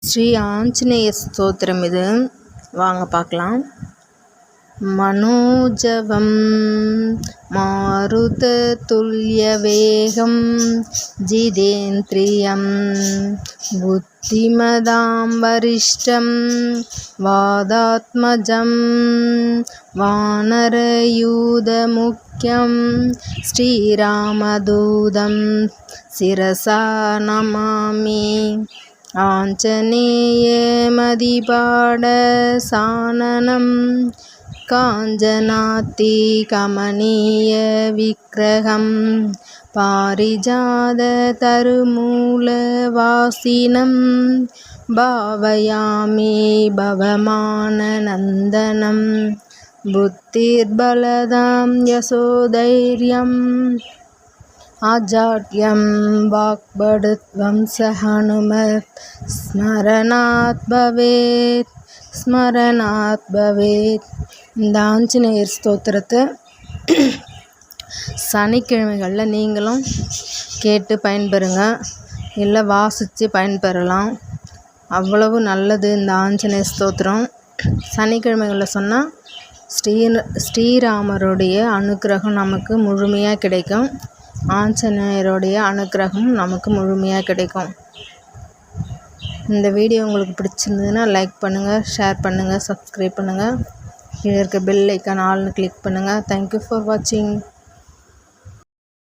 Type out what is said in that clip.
ஸ்ரீ ஆஞ்சநேய ஸ்தோத்திரம் இது. வாங்க பார்க்கலாம். மனோஜவம் மாருத துல்லிய வேகம் ஜிதேந்திரியம் புத்திமதாம் வரிஷ்டம் வாதாத்மஜம் வானரயூத முக்கியம் ஸ்ரீராமதூதம் சிரசா நமாமி. ஆஞ்சநேயமதிபாட சானனம் காஞ்சனாத்தி கமனீய விக்கிரகம் பாரிஜாத தருமூல வாசினம் பாவயாமி பவமான நந்தனம் புத்திர்பலதாம் யசோதைர்யம் ஆஜாட்யம் வாக்படுத்வம் சஹனுமத் ஸ்மரணாத் பவேத். இந்த ஆஞ்சநேயர் ஸ்தோத்திரத்தை சனிக்கிழமைகளில் நீங்களும் கேட்டு பயன்பெறுங்க, இல்லை வாசித்து பயன்பெறலாம். அவ்வளவு நல்லது இந்த ஆஞ்சநேய ஸ்தோத்திரம். சனிக்கிழமைகளில் சொன்னால் ஸ்ரீராமருடைய அனுக்கிரகம் நமக்கு முழுமையாக கிடைக்கும். ஆஞ்சநேயருடைய அனுக்கிரகம் நமக்கு முழுமையாக கிடைக்கும். இந்த வீடியோ உங்களுக்கு பிடிச்சிருந்ததுன்னா லைக் பண்ணுங்கள், ஷேர் பண்ணுங்கள், சப்ஸ்கிரைப் பண்ணுங்கள். கீழே இருக்க பெல் ஐக்கான் ஆல்னு கிளிக் பண்ணுங்கள். தேங்க்யூ ஃபார் வாட்சிங்.